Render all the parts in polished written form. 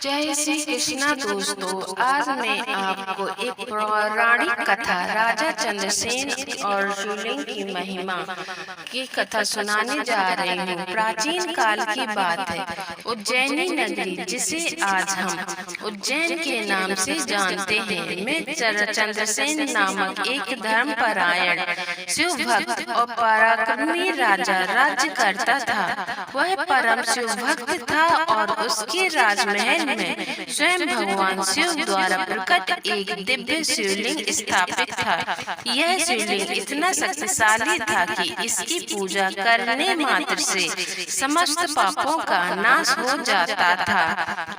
जय श्री कृष्णा दोस्तों। आज मैं आपको एक पौराणिक कथा राजा चंद्रसेन और शिवलिंग की महिमा की कथा सुनाने जा रही हूँ। प्राचीन काल की बात है। उज्जैनी नगरी, जिसे आज हम उज्जैन के नाम से जानते हैं, में चंद्रसेन नामक एक धर्मपरायण, शिव भक्त और पराक्रमी राजा राज्य करता था। वह परम शिव भक्त था और उसके राजमहल में स्वयं भगवान शिव द्वारा प्रकट एक दिव्य शिवलिंग स्थापित था। यह शिवलिंग इतना शक्तिशाली था कि इसकी पूजा करने मात्र से समस्त पापों का नाश हो जाता था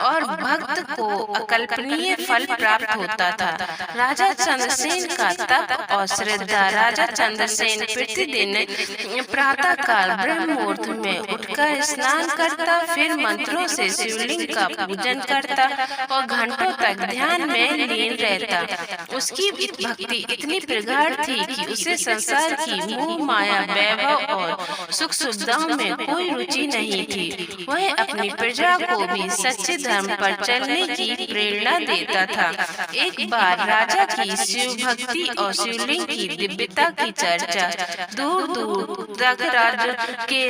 और भक्त को अकल्पनीय फल प्राप्त होता था। राजा चंद्रसेन का तप और श्रद्धा। राजा चंद्रसेन प्रतिदिन प्रातः काल ब्रह्म मुहूर्त में उठकर स्नान करता, फिर मंत्रों से शिवलिंग का पूजन करता और घंटों तक ध्यान में लीन रहता। उसकी भक्ति इतनी प्रगाढ़ थी कि उसे संसार की मोह माया, वैभव और सुख सुविधाओं में कोई रुचि नहीं थी। वह अपनी प्रजा को भी सच्चे धर्म पर चलने की प्रेरणा देता था। एक बार राजा की शिव भक्ति और शिवलिंग की दिव्यता की चर्चा दूर दूर तक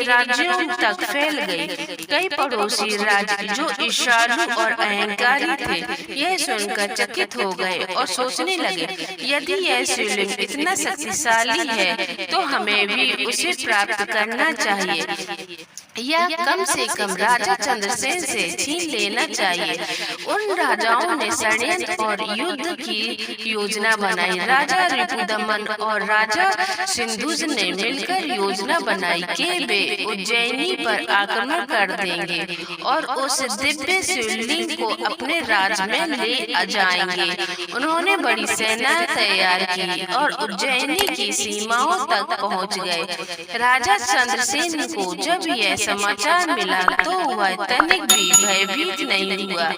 राज्यों तक फैल गई। कई पड़ोसी राज्य जो ईर्ष्यालु और अहंकारी थे, यह सुनकर चकित हो गए और सोचने लगे, यदि यह शिवलिंग इतना शक्तिशाली है तो हमें भी उसे प्राप्त करना चाहिए या कम से कम राजा चंद्रसेन से छीन लेना चाहिए। उन राजाओं ने षड्यंत्र और युद्ध की योजना बनाई। राजा रिपुदमन और राजा सिंधुज ने मिलकर योजना बनाई कि वे उज्जैनी पर आक्रमण कर देंगे और उस दिव्य शिवलिंग को अपने राज में ले जाएंगे। उन्होंने बड़ी सेना तैयार की और उज्जैनी की सीमाओं तक पहुंच गए। राजा चंद्रसेन को जब यह समाचार मिला तो वह तनिक भी भयभीत नहीं हुआ।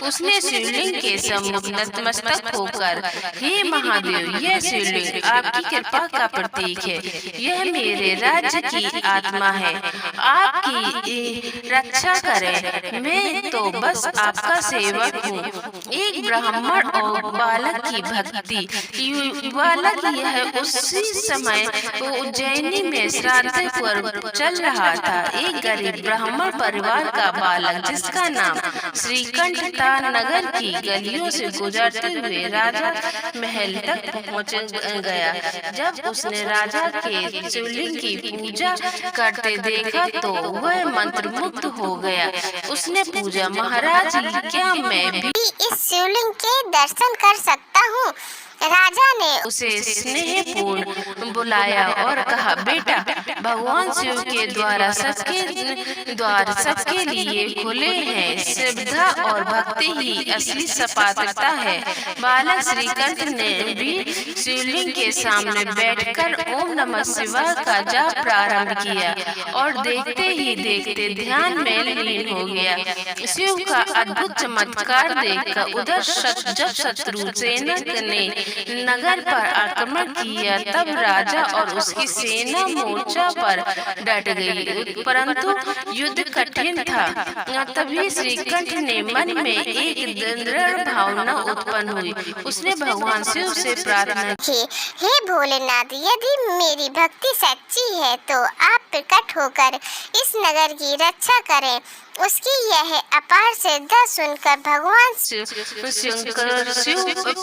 उसने शिवलिंग के सम्मुख नतमस्तक होकर, हे महादेव, यह शिवलिंग आपकी कृपा का प्रतीक है। यह मेरे राज्य की आत्मा है। आपकी रक्षा करें। मैं तो बस आपका सेवक हूँ। एक ब्राह्मण और बालक की भक्ति। बालक यह उसी समय उज्जैनी में श्राद्ध पर्व चल रहा था। एक गरीब ब्राह्मण परिवार का बालक, जिसका नाम श्रीकंठ था, नगर की गलियों से गुजरते हुए राजा महल तक पहुंच गया। जब उसने राजा के शिवलिंग की पूजा करते देखा तो वह मंत्रमुग्ध हो गया। उसने पूछा, महाराज, क्या मैं भी इस शिवलिंग के दर्शन कर सकता हूँ? राजा ने उसे स्नेहपूर्ण बुलाया और कहा, बेटा, भगवान शिव के द्वारा सबके द्वार सबके लिए खुले हैं। श्रद्धा और भक्ति ही असली सपात्रता है। बालक श्रीकंठ ने भी शिवलिंग के सामने बैठकर ओम नमः शिवाय का जाप प्रारंभ किया और देखते ही देखते ध्यान में लीन हो गया। शिव का अद्भुत चमत्कार देखकर उधर जब शत्रु सेना ने नगर पर आक्रमण किया, तब राजा और उसकी सेना मोर्चा पर डट गई, परंतु युद्ध कठिन था। तभी श्रीकंठ ने मन में एक दृढ़ भावना उत्पन्न हुई। उसने भगवान शिव से प्रार्थना की, हे भोलेनाथ, यदि मेरी भक्ति सच्ची है तो आप प्रकट होकर इस नगर की रक्षा करें। उसकी यह अपार श्रद्धा सुनकर भगवान शिव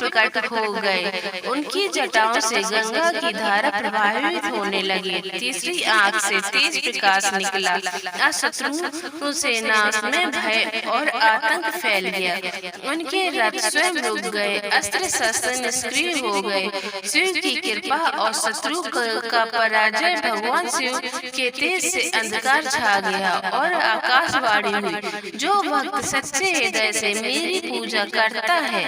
प्रकट हो गए। उनकी जटाओं से गंगा की धारा प्रवाहित होने लगी। तीसरी आंख से तेज प्रकाश निकला। शत्रु सेना में भय और आतंक फैल गया। उनके रथ स्वयं रुक गए, अस्त्र शस्त्र निष्क्रिय हो गए। शिव की कृपा और शत्रु का पराजय। भगवान शिव के तेज से अंधकार छा गया और आकाशवाणी हुई, जो भक्त सच्चे हृदय से मेरी पूजा करता है,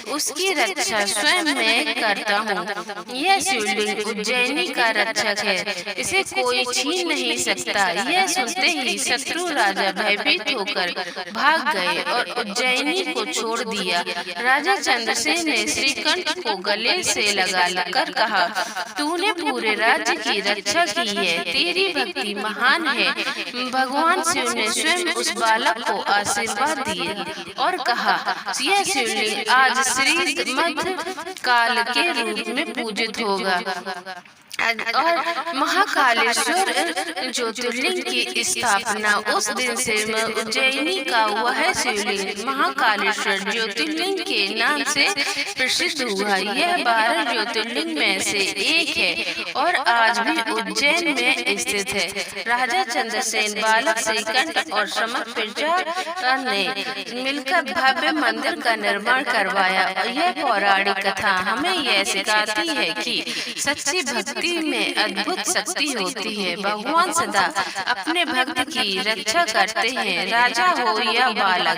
उसकी रक्षा स्वयं मैं करता हूँ। यह शिवलिंग उज्जैनी का रक्षक है, इसे कोई छीन नहीं सकता। यह सुनते ही शत्रु राजा भयभीत होकर भाग गए और उज्जैनी को छोड़ दिया। राजा चंद्रसेन ने श्रीकंठ को गले से लगा कर कहा, तूने पूरे राज्य की रक्षा की है। तेरी भक्ति महान है। भगवान शिव ने स्वयं उस बालक को आशीर्वाद दिए और कहा, यह शिवलिंग आज श्री मध्य काल के रूप में पूजित होगा और महाकालेश्वर ज्योतिर्लिंग की स्थापना उस दिन से उज्जैनी का वह शिवलिंग महाकालेश्वर ज्योतिर्लिंग के नाम से प्रसिद्ध हुआ। यह 12 ज्योतिर्लिंग में से एक है और आज भी उज्जैन में स्थित है। राजा चंद्रसेन बालक श्रीकंठ और समर्थ प्रजा ने मिलकर भव्य मंदिर का निर्माण करवाया। यह पौराणिक कथा हमें यह सिखाती है कि सच्ची भक्ति में अद्भुत शक्ति होती है। भगवान सदा अपने भक्त की रक्षा करते हैं, राजा हो या बालक।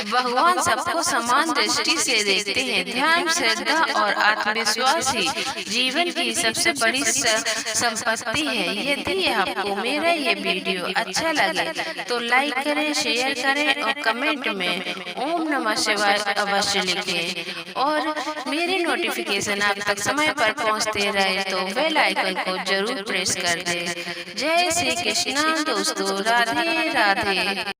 भगवान सबको समान दृष्टि से देखते हैं। ध्यान, श्रद्धा और आत्मविश्वास ही जीवन की सबसे बड़ी संपत्ति है। यदि आपको मेरा ये वीडियो अच्छा लगे तो लाइक करें, शेयर करें और कमेंट में ओम नमः शिवाय अवश्य लिखें और मेरे नोटिफिकेशन आप तक समय पर पहुंचते रहे तो बेल आइकन को जरूर प्रेस कर दें। जय श्री कृष्णा दोस्तों, राधे राधे।